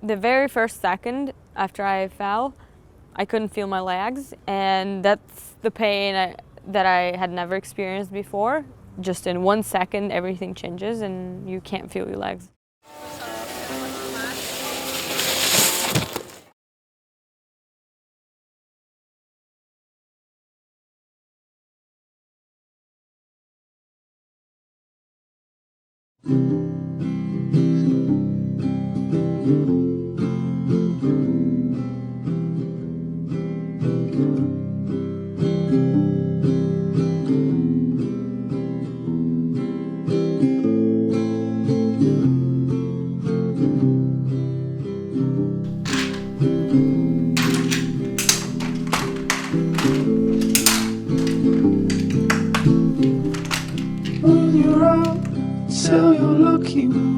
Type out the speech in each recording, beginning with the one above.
The very first second after I fell, I couldn't feel my legs, and that's the pain that I had never experienced before. Just in 1 second, everything changes and you can't feel your legs. When you're out, tell your lucky one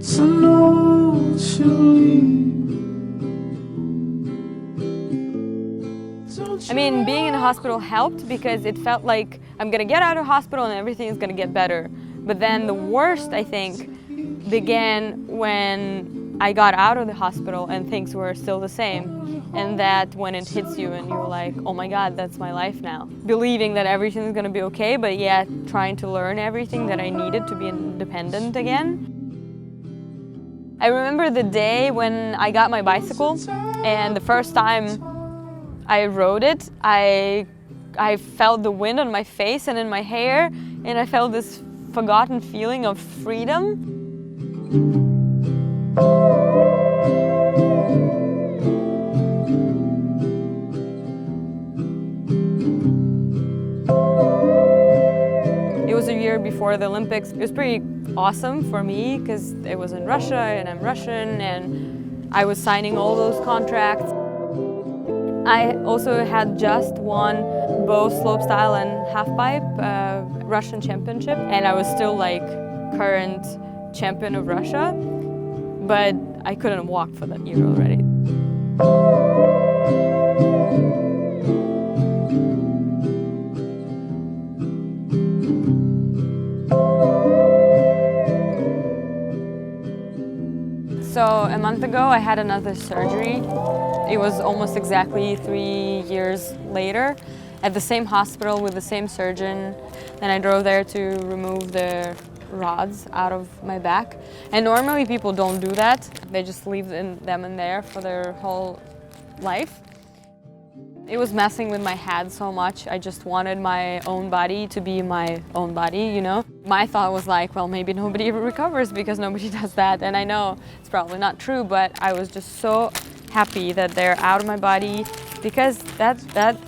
to know what you leave. I mean, being in the hospital helped because it felt like I'm gonna get out of hospital and everything is gonna get better. But then the worst, I think, began when I got out of the hospital and things were still the same. And that when it hits you and you're like, oh my God, that's my life now. Believing that everything's gonna be okay, but yet trying to learn everything that I needed to be independent again. I remember the day when I got my bicycle, and the first time I rode it, I felt the wind on my face and in my hair, and I felt this forgotten feeling of freedom. It was a year before the Olympics. It was pretty awesome for me because it was in Russia and I'm Russian and I was signing all those contracts. I also had just won both slopestyle and halfpipe Russian championship, and I was still like current champion of Russia, but I couldn't walk for that year already. So a month ago I had another surgery. It was almost exactly 3 years later at the same hospital with the same surgeon. Then I drove there to remove the rods out of my back. And normally people don't do that. They just leave them in there for their whole life. It was messing with my head so much. I just wanted my own body to be my own body, you know? My thought was like, well, maybe nobody ever recovers because nobody does that. And I know it's probably not true, but I was just so happy that they're out of my body because that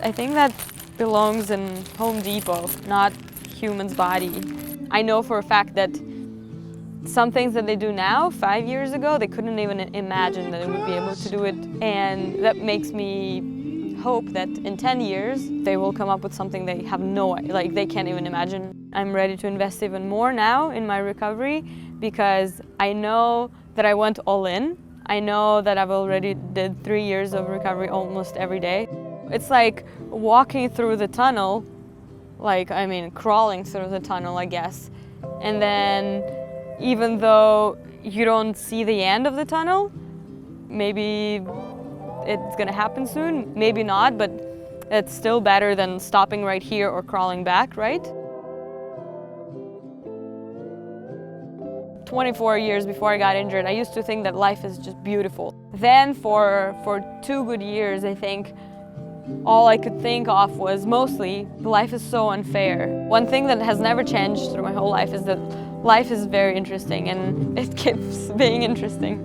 I think that belongs in Home Depot, not human's body. I know for a fact that some things that they do now, 5 years ago, they couldn't even imagine that they would be able to do it. And that makes me hope that in 10 years they will come up with something they have like they can't even imagine. I'm ready to invest even more now in my recovery because I know that I went all in. I know that I've already did 3 years of recovery almost every day. It's like walking through the tunnel, crawling through the tunnel, I guess. And then even though you don't see the end of the tunnel, maybe it's gonna happen soon, maybe not, but it's still better than stopping right here or crawling back, right? 24 years before I got injured, I used to think that life is just beautiful. Then for 2 good years, I think, all I could think of was mostly, life is so unfair. One thing that has never changed through my whole life is that life is very interesting and it keeps being interesting.